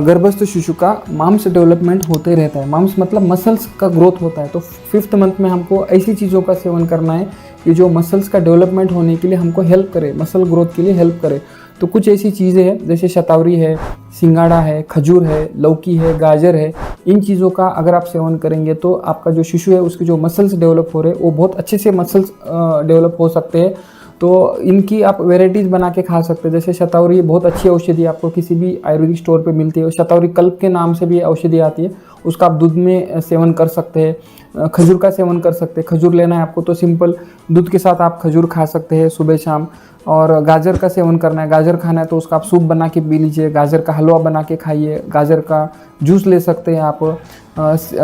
गर्भस्थ शिशु का मांस डेवलपमेंट होते रहता है। मांस मतलब मसल्स का ग्रोथ होता है। तो 5th मंथ में हमको ऐसी चीज़ों का सेवन करना है कि जो मसल्स का डेवलपमेंट होने के लिए हमको हेल्प करे, मसल ग्रोथ के लिए हेल्प करे। तो कुछ ऐसी चीज़ें हैं जैसे शतावरी है, सिंगाड़ा है, खजूर है, लौकी है, गाजर है। इन चीज़ों का अगर आप सेवन करेंगे तो आपका जो शिशु है उसके जो मसल्स डेवलप हो रहे हैं वो बहुत अच्छे से मसल्स डेवलप हो सकते हैं। तो इनकी आप वेराइटीज़ बना के खा सकते हैं। जैसे शतावरी बहुत अच्छी औषधि आपको किसी भी आयुर्वेदिक स्टोर पे मिलती है। शतावरी कल्प के नाम से भी औषधि आती है, उसका आप दूध में सेवन कर सकते हैं। खजूर का सेवन कर सकते हैं। खजूर लेना है आपको तो सिंपल दूध के साथ आप खजूर खा सकते हैं सुबह शाम। और गाजर का सेवन करना है, गाजर खाना है तो उसका आप सूप बना के पी लीजिए, गाजर का हलवा बना के खाइए, गाजर का जूस ले सकते हैं आप।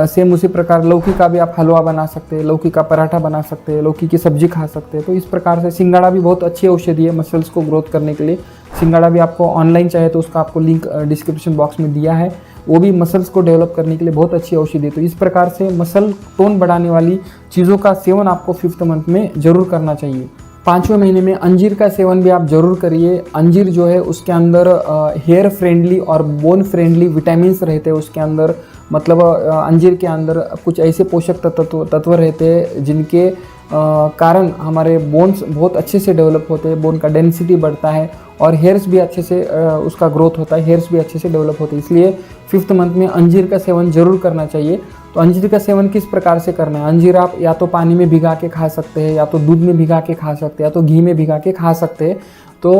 सेम उसी प्रकार लौकी का भी आप हलवा बना सकते हैं, लौकी का पराठा बना सकते हैं, लौकी की सब्जी खा सकते हैं। तो इस प्रकार से सिंगाड़ा भी बहुत अच्छी औषधि है मसल्स को ग्रोथ करने के लिए। सिंगाड़ा भी आपको ऑनलाइन चाहिए तो उसका आपको लिंक डिस्क्रिप्शन बॉक्स में दिया है। वो भी मसल्स को डेवलप करने के लिए बहुत अच्छी औषधि है। तो इस प्रकार से मसल टोन बढ़ाने वाली चीज़ों का सेवन आपको 5th मंथ में ज़रूर करना चाहिए। 5वें महीने में अंजीर का सेवन भी आप जरूर करिए। अंजीर जो है उसके अंदर हेयर फ्रेंडली और बोन फ्रेंडली विटामिन्स रहते हैं उसके अंदर। मतलब अंजीर के अंदर कुछ ऐसे पोषक तत्व रहते हैं जिनके कारण हमारे बोन्स बहुत अच्छे से डेवलप होते हैं, बोन का डेंसिटी बढ़ता है और हेयर्स भी अच्छे से उसका ग्रोथ होता है, हेयर्स भी अच्छे से डेवलप होते हैं। इसलिए 5th मंथ में अंजीर का सेवन जरूर करना चाहिए। तो अंजीर का सेवन किस प्रकार से करना है? अंजीर आप या तो पानी में भिगा के खा सकते हैं, या तो दूध में भिगा के खा सकते हैं, या तो घी में भिगा के खा सकते हैं। तो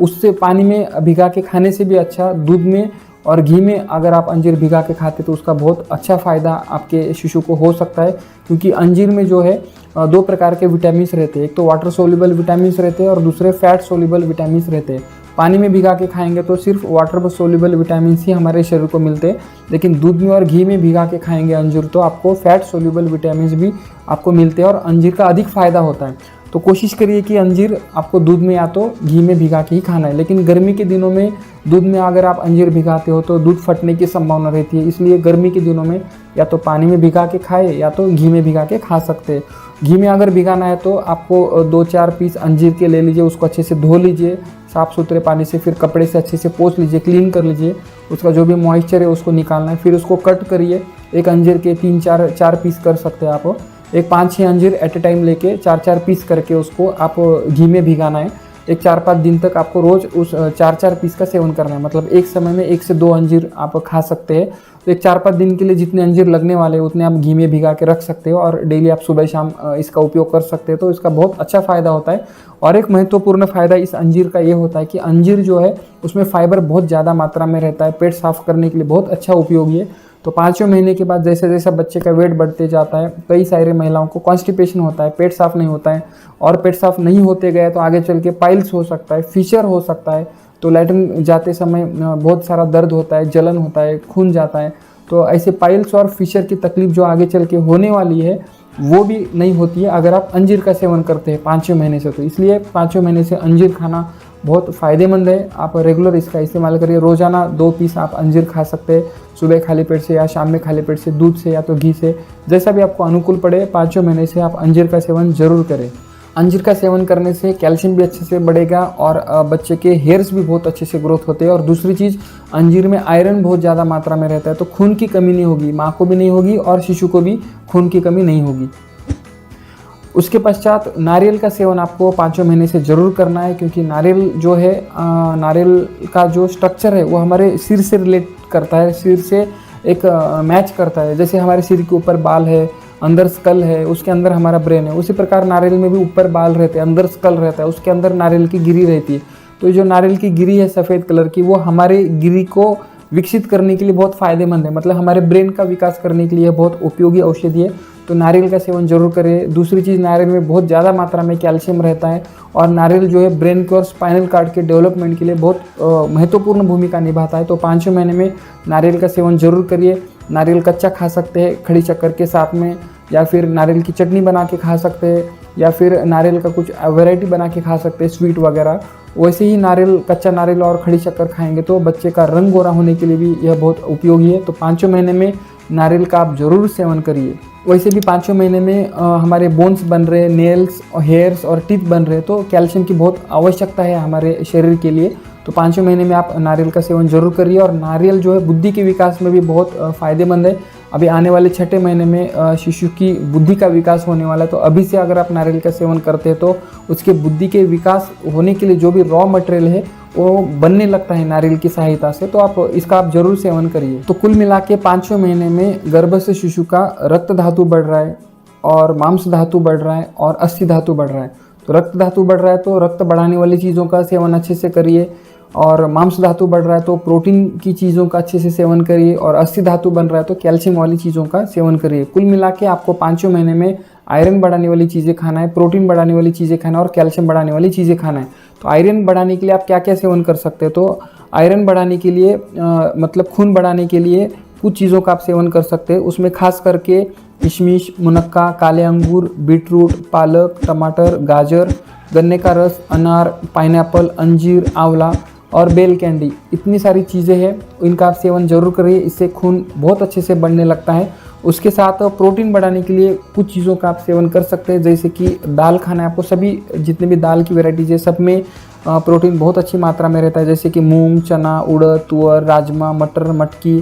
उससे पानी में भिगा के खाने से भी अच्छा दूध में और घी में अगर आप अंजीर भिगा के खाते तो उसका बहुत अच्छा फ़ायदा आपके शिशु को हो सकता है। क्योंकि अंजीर में जो है 2 प्रकार के विटामिन्स रहते हैं, एक तो वाटर सोल्यूबल विटामिन्स रहते हैं और दूसरे फैट सोल्यूबल विटामिन्स रहते हैं। पानी में भिगा के खाएंगे तो सिर्फ वाटर सोल्यूबल विटामिन्स ही हमारे शरीर को मिलते हैं, लेकिन दूध में और घी में भिगा के खाएंगे अंजीर तो आपको फैट सोल्यूबल विटामिन्स भी आपको मिलते हैं और अंजीर का अधिक फ़ायदा होता है। तो कोशिश करिए कि अंजीर आपको दूध में या तो घी में भिगा के ही खाना है। लेकिन गर्मी के दिनों में दूध में अगर आप अंजीर भिगाते हो तो दूध फटने की संभावना रहती है, इसलिए गर्मी के दिनों में या तो पानी में भिगा के खाए या तो घी में भिगा के खा सकते हैं। घी में अगर भिगाना है तो आपको 2-4 पीस अंजीर के ले लीजिए, उसको अच्छे से धो लीजिए साफ़ सुथरे पानी से, फिर कपड़े से अच्छे से पोंछ लीजिए, क्लीन कर लीजिए, उसका जो भी मॉइस्चर है उसको निकालना है। फिर उसको कट करिए, एक अंजीर के 3-4 पीस कर सकते हैं आप। एक 5-6 अंजीर एट ए टाइम लेके 4-4 पीस करके उसको आप घी में भिगाना है। एक 4-5 दिन तक आपको रोज़ उस 4-4 पीस का सेवन करना है। मतलब एक समय में 1 से 2 अंजीर आप खा सकते हैं। तो एक 4-5 दिन के लिए जितने अंजीर लगने वाले हैं उतने आप घी में भिगा के रख सकते हो और डेली आप सुबह शाम इसका उपयोग कर सकते हो। तो इसका बहुत अच्छा फ़ायदा होता है। और एक महत्वपूर्ण फ़ायदा इस अंजीर का ये होता है कि अंजीर जो है उसमें फाइबर बहुत ज़्यादा मात्रा में रहता है, पेट साफ़ करने के लिए बहुत अच्छा उपयोगी है। तो 5वें महीने के बाद जैसे जैसा बच्चे का वेट बढ़ते जाता है, कई सारे महिलाओं को कॉन्स्टिपेशन होता है, पेट साफ़ नहीं होता है, और पेट साफ़ नहीं होते गए तो आगे चल के पाइल्स हो सकता है, फिशर हो सकता है। तो लैट्रिन जाते समय बहुत सारा दर्द होता है, जलन होता है, खून जाता है। तो ऐसे पाइल्स और फिशर की तकलीफ जो आगे चल के होने वाली है वो भी नहीं होती है अगर आप अंजीर का सेवन करते हैं 5वें महीने से। तो इसलिए 5वें महीने से अंजीर खाना बहुत फ़ायदेमंद है। आप रेगुलर इसका इस्तेमाल करिए। रोज़ाना 2 पीस आप अंजीर खा सकते हैं, सुबह खाली पेट से या शाम में खाली पेट से, दूध से या तो घी से, जैसा भी आपको अनुकूल पड़े। 5वें महीने से आप अंजीर का सेवन ज़रूर करें। अंजीर का सेवन करने से कैल्शियम भी अच्छे से बढ़ेगा और बच्चे के हेयर्स भी बहुत अच्छे से ग्रोथ होते हैं। और दूसरी चीज़, अंजीर में आयरन बहुत ज़्यादा मात्रा में रहता है, तो खून की कमी नहीं होगी, माँ को भी नहीं होगी और शिशु को भी खून की कमी नहीं होगी। उसके पश्चात नारियल का सेवन आपको 5वें महीने से ज़रूर करना है, क्योंकि नारियल जो है नारियल का जो स्ट्रक्चर है वो हमारे सिर से रिलेट करता है, सिर से एक मैच करता है। जैसे हमारे सिर के ऊपर बाल है, अंदर स्कल है, उसके अंदर हमारा ब्रेन है, उसी प्रकार नारियल में भी ऊपर बाल रहते हैं, अंदर स्कल रहता है, उसके अंदर नारियल की गिरी रहती है। तो जो नारियल की गिरी है सफ़ेद कलर की, वो हमारे गिरी को विकसित करने के लिए बहुत फ़ायदेमंद है। मतलब हमारे ब्रेन का विकास करने के लिए बहुत उपयोगी औषधि है। तो नारियल का सेवन जरूर करें। दूसरी चीज़, नारियल में बहुत ज़्यादा मात्रा में कैल्शियम रहता है और नारियल जो है ब्रेन के और स्पाइनल कार्ड के डेवलपमेंट के लिए बहुत महत्वपूर्ण भूमिका निभाता है। तो 5 महीने में नारियल का सेवन जरूर करिए। नारियल कच्चा खा सकते हैं खड़ी शक्कर के साथ में, या फिर नारियल की चटनी बना के खा सकते हैं, या फिर नारियल का कुछ वैरायटी बना के खा सकते हैं, स्वीट वगैरह। वैसे ही नारियल, कच्चा नारियल और खड़ी शक्कर खाएंगे तो बच्चे का रंग गोरा होने के लिए भी यह बहुत उपयोगी है। तो 5 महीने में नारियल का आप ज़रूर सेवन करिए। वैसे भी 5 महीने में हमारे बोन्स बन रहे, नेल्स और हेयर्स और टीथ बन रहे, तो कैल्शियम की बहुत आवश्यकता है हमारे शरीर के लिए। तो 5 महीने में आप नारियल का सेवन जरूर करिए। और नारियल जो है बुद्धि के विकास में भी बहुत फ़ायदेमंद है। अभी आने वाले 6ठे महीने में शिशु की बुद्धि का विकास होने वाला है, तो अभी से अगर आप नारियल का सेवन करते हैं तो उसके बुद्धि के विकास होने के लिए जो भी रॉ मटेरियल है वो बनने लगता है नारियल की सहायता से। तो आप इसका आप जरूर सेवन करिए। तो कुल मिला के 5वें महीने में गर्भस्थ शिशु का रक्त धातु बढ़ रहा है और मांस धातु बढ़ रहा है और अस्थि धातु बढ़ रहा है। तो रक्त धातु बढ़ रहा है तो रक्त बढ़ाने वाली चीज़ों का सेवन अच्छे से करिए, और मांस धातु बढ़ रहा है तो प्रोटीन की चीज़ों का अच्छे से सेवन करिए, और अस्थि धातु बन रहा है तो कैल्शियम वाली चीज़ों का सेवन करिए। कुल मिला के आपको 5वें महीने में आयरन बढ़ाने वाली चीज़ें खाना है, प्रोटीन बढ़ाने वाली चीज़ें खाना है और कैल्शियम बढ़ाने वाली चीज़ें खाना है। तो आयरन बढ़ाने के लिए आप क्या क्या सेवन कर सकते हैं? तो आयरन बढ़ाने के लिए मतलब खून बढ़ाने के लिए कुछ चीज़ों का आप सेवन कर सकते हैं। उसमें खास करके किशमिश, मुनक्का, काले अंगूर, बीटरूट, पालक, टमाटर, गाजर, गन्ने का रस, अनार, पाइनएप्पल, अंजीर, आंवला और बेल कैंडी, इतनी सारी चीज़ें हैं, इनका आप सेवन जरूर करिए। इससे खून बहुत अच्छे से बढ़ने लगता है। उसके साथ प्रोटीन बढ़ाने के लिए कुछ चीज़ों का आप सेवन कर सकते हैं, जैसे कि दाल खाना है आपको। सभी जितने भी दाल की वैराइटीज़ है सब में प्रोटीन बहुत अच्छी मात्रा में रहता है, जैसे कि मूंग, चना, उड़द, तुअर, राजमा, मटर, मटकी,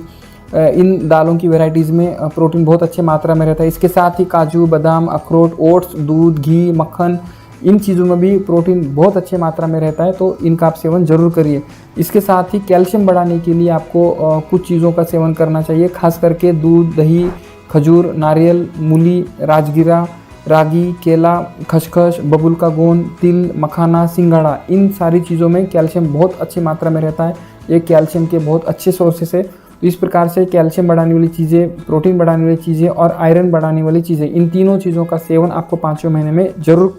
इन दालों की वैराइटीज़ में प्रोटीन बहुत अच्छी मात्रा में रहता है। इसके साथ ही काजू, बादाम, अखरोट, ओट्स, दूध, घी, मक्खन, इन चीज़ों में भी प्रोटीन बहुत अच्छे मात्रा में रहता है, तो इनका आप सेवन जरूर करिए। इसके साथ ही कैल्शियम बढ़ाने के लिए आपको कुछ चीज़ों का सेवन करना चाहिए, खास करके दूध, दही, खजूर, नारियल, मूली, राजगिरा, रागी, केला, खसखस, बबूल का गोंद, तिल, मखाना, सिंघाड़ा, इन सारी चीज़ों में कैल्शियम बहुत अच्छी मात्रा में रहता है। ये कैल्शियम के बहुत अच्छे सोर्सेस है। तो इस प्रकार से कैल्शियम बढ़ाने वाली चीज़ें, प्रोटीन बढ़ाने वाली चीज़ें और आयरन बढ़ाने वाली चीज़ें, इन तीनों चीज़ों का सेवन आपको 5वें महीने में जरूर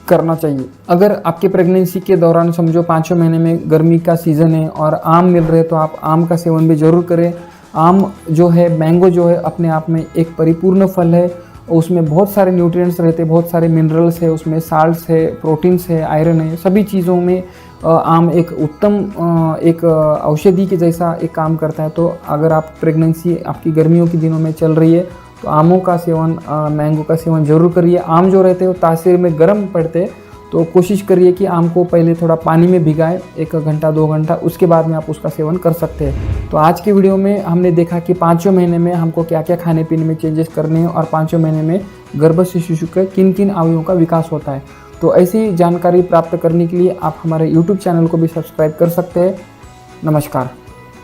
करना चाहिए। अगर आपके प्रेगनेंसी के दौरान समझो 5वें महीने में गर्मी का सीज़न है और आम मिल रहे, तो आप आम का सेवन भी जरूर करें। आम जो है, मैंगो जो है, अपने आप में एक परिपूर्ण फल है। उसमें बहुत सारे न्यूट्रिएंट्स रहते हैं, बहुत सारे मिनरल्स है, उसमें साल्ट्स है, प्रोटीन्स है, आयरन है, सभी चीज़ों में आम एक उत्तम एक औषधि के जैसा एक काम करता है। तो अगर आप प्रेगनेंसी आपकी गर्मियों के दिनों में चल रही है तो आमों का सेवन, मैंगो का सेवन जरूर करिए। आम जो रहते हैं वो तासीर में गर्म पड़ते हैं, तो कोशिश करिए कि आम को पहले थोड़ा पानी में भिगाएं 1 घंटा 2 घंटा, उसके बाद में आप उसका सेवन कर सकते हैं। तो आज की वीडियो में हमने देखा कि 5वें महीने में हमको क्या क्या खाने पीने में चेंजेस करने हैं और 5वें महीने में गर्भस्थ शिशु के किन किन अवयवों का विकास होता है। तो ऐसी जानकारी प्राप्त करने के लिए आप हमारे YouTube चैनल को भी सब्सक्राइब कर सकते हैं। नमस्कार।